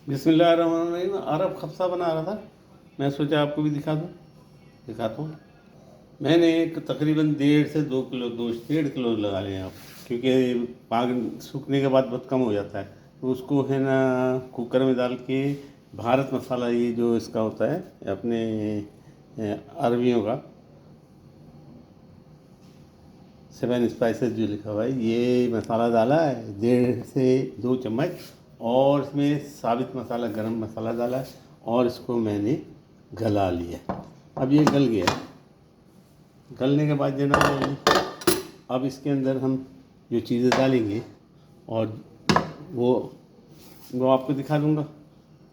बिस्मिल्लाहिर्रहमानिर्रहीम। अरब खफ्सा बना रहा था, मैं सोचा आपको भी दिखाता हूँ। मैंने एक तकरीबन 1.5 से 2 किलो गोश्त, 1.5 किलो लगा लें आप, क्योंकि पाग सूखने के बाद बहुत कम हो जाता है। तो उसको है ना कुकर में डाल के भारत मसाला, ये जो इसका होता है अपने अरबियों का 7 स्पाइसेस जो लिखा हुआ है, ये मसाला डाला है 1.5 से 2 चम्मच, और इसमें साबित मसाला गरम मसाला डाला है, और इसको मैंने गला लिया। अब ये गल गया। गलने के बाद जनाब अब इसके अंदर हम जो चीज़ें डालेंगे और वो वो आपको दिखा दूंगा,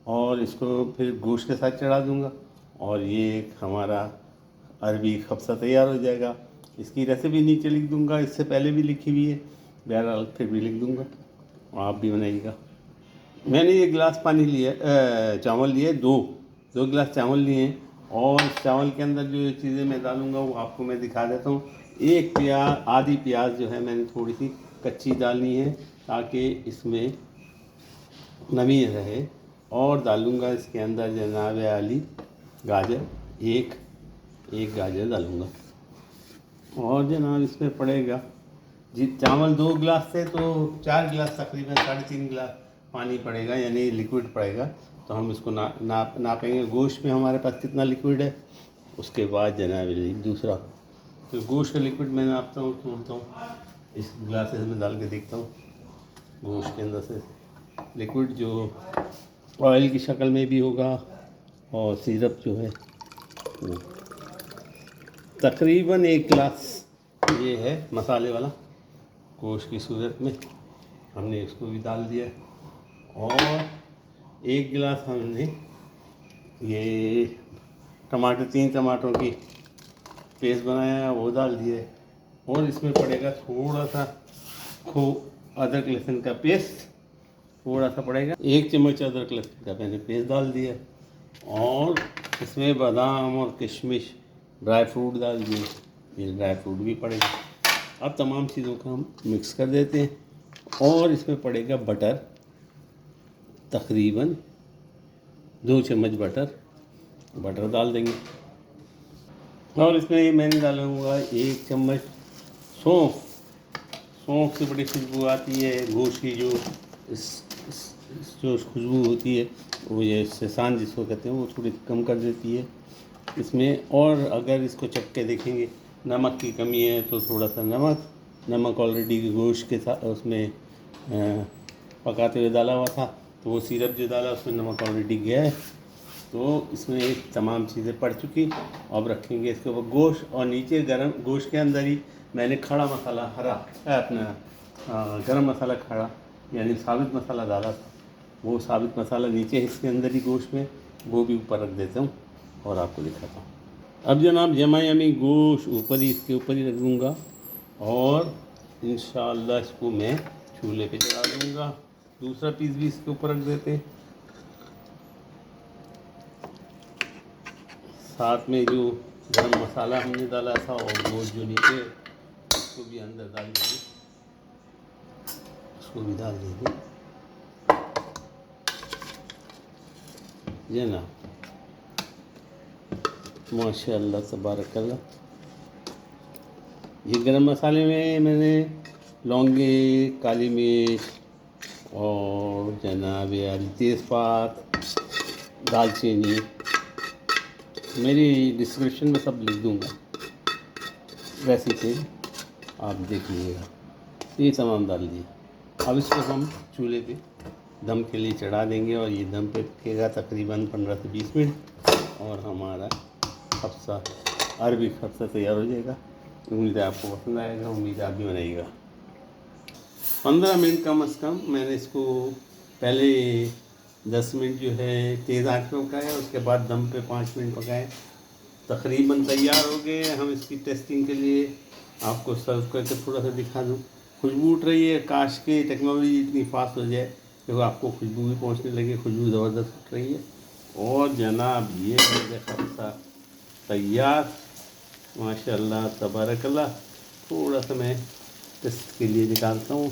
और इसको फिर गोश्त के साथ चढ़ा दूंगा, और ये एक हमारा अरबी खफ्सा तैयार हो जाएगा। इसकी रेसिपी नीचे लिख दूंगा, इससे पहले भी लिखी हुई है, बहरहाल फिर भी लिख दूंगा, आप भी बनाइएगा। मैंने ये गिलास पानी लिया, चावल लिए, दो गिलास चावल लिए हैं, और इस चावल के अंदर जो चीज़ें मैं डालूंगा वो आपको मैं दिखा देता हूँ। आधी प्याज जो है मैंने थोड़ी सी कच्ची डालनी है, ताकि इसमें नमी रहे। और डालूंगा इसके अंदर जनाब आली गाजर, एक गाजर डालूंगा। और जनाब इसमें पड़ेगा जी, चावल 2 गिलास थे तो 4 गिलास, तकरीबन 3.5 गिलास पानी पड़ेगा, यानी लिक्विड पड़ेगा। तो हम इसको नापेंगे गोश्त में हमारे पास कितना लिक्विड है। उसके बाद जनाब दूसरा, तो गोश्त का लिक्विड मैं नापता हूँ, तोड़ता हूँ, इस गिलासेस में डाल के देखता हूँ गोश्त के अंदर से लिक्विड जो ऑयल की शक्ल में भी होगा, और सिरप जो है वो तकरीबन 1 गिलास ये है मसाले वाला गोश्त की सूरत में, हमने इसको भी डाल दिया। और 1 गिलास हमने ये टमाटर, 3 टमाटरों की पेस्ट बनाया है वो डाल दिए। और इसमें पड़ेगा थोड़ा सा अदरक लहसुन का पेस्ट, थोड़ा सा पड़ेगा, 1 चम्मच अदरक लहसुन का मैंने पेस्ट डाल दिया। और इसमें बादाम और किशमिश ड्राई फ्रूट डाल दिए, ये ड्राई फ्रूट भी पड़ेगा। अब तमाम चीज़ों को हम मिक्स कर देते हैं। और इसमें पड़ेगा बटर, तकरीबन 2 चम्मच बटर डाल देंगे। और इसमें मैंने डालूँगा 1 चम्मच सौंफ से बड़ी खुशबू आती है गोश्त की, जो जो खुशबू होती है वो, ये सेसान जिसको कहते हैं, वो थोड़ी कम कर देती है इसमें। और अगर इसको चख के देखेंगे नमक की कमी है तो थोड़ा सा नमक ऑलरेडी गोश्त के साथ उसमें पकाते हुए डाला हुआ था, तो वो सिरप जो डाला उसमें नमक ऑलरेडी गया है, तो इसमें एक तमाम चीज़ें पड़ चुकी। अब रखेंगे इसके ऊपर गोश्त, और नीचे गरम गोश्त के अंदर ही मैंने खड़ा मसाला अपना गरम मसाला खड़ा, यानी साबित मसाला डाला था, वो साबित मसाला नीचे इसके अंदर ही गोश्त में, वो भी ऊपर रख देता हूँ और आपको दिखाता हूँ। अब जनाब यमी गोश्त इसके ऊपर ही रख दूँगा, और इंशाअल्लाह इसको मैं चूल्हे पे चढ़ा दूँगा। दूसरा पीस भी इसके ऊपर रख देते हैं, साथ में जो गरम मसाला हमने डाला था और गोश्त जो नीचे, उसको भी अंदर डाल देंगे, उसको भी डाल देंगे जना। माशाअल्लाह तबारकल्लाह। ये गरम मसाले में मैंने लौंगे, काली मिर्च और जनाब तेज़पात, दालचीनी, मेरी डिस्क्रिप्शन में सब लिख दूँगा, रेसिपी आप देख लीजिएगा। ये तमाम डाल दिए। अब इसको हम चूल्हे पे दम के लिए चढ़ा देंगे, और ये दम पे पकेगा तकरीबन 15 से 20 मिनट, और हमारा खफ्सा, अरबी खफ्सा तैयार हो जाएगा। उम्मीद है आपको पसंद आएगा, उम्मीद है आप भी बनाइएगा। 15 मिनट कम से कम मैंने इसको पहले 10 मिनट जो है तेज़ आंच पे पकाया, उसके बाद दम पे 5 मिनट पकाए, तकरीबन तैयार हो गए। हम इसकी टेस्टिंग के लिए आपको सर्व करके थोड़ा सा दिखा दूँ। खुशबू उठ रही है, काश के टेक्नोलॉजी इतनी फास्ट हो जाए तो आपको खुशबू भी पहुँचने लगे, खुशबू ज़बरदस्त उठ रही है। और जनाब ये खफ्सा तैयार, माशाअल्लाह तबारकल्लाह। थोड़ा सा मैं टेस्ट के लिए निकालता हूँ,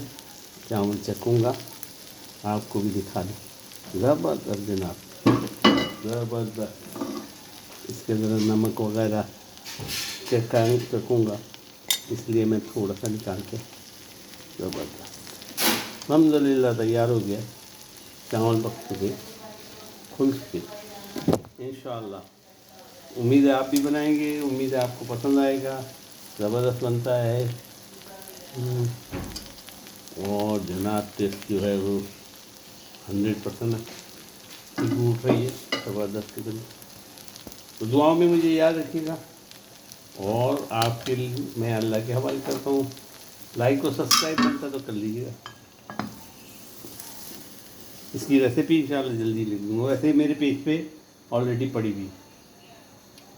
चावल चखूँगा, आपको भी दिखा दूँ। ज़बरदस्त जनाब, ज़बरदस्त। इसके ज़रा नमक वगैरह चखूँगा, इसलिए मैं थोड़ा सा निकाल के। ज़बरदस्त, अल्हम्दुलिल्लाह तैयार हो गया। चावल पक चुके, खुल चुके। इंशाअल्लाह उम्मीद है आप भी बनाएंगे, उम्मीद है आपको पसंद आएगा। ज़बरदस्त बनता है। और जनाब टेस्ट जो है वो 100% उठ रही है, ज़बरदस्त किस्म। तो दुआओं में मुझे याद रखिएगा, और आपके लिए मैं अल्लाह के हवाले करता हूँ। लाइक और सब्सक्राइब बनता तो कर लीजिएगा। इसकी रेसिपी इंशाअल्लाह जल्दी लिख दूँगा, वैसे मेरे पेज पे ऑलरेडी पड़ी हुई।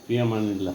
फ़ी अमानिल्लाह।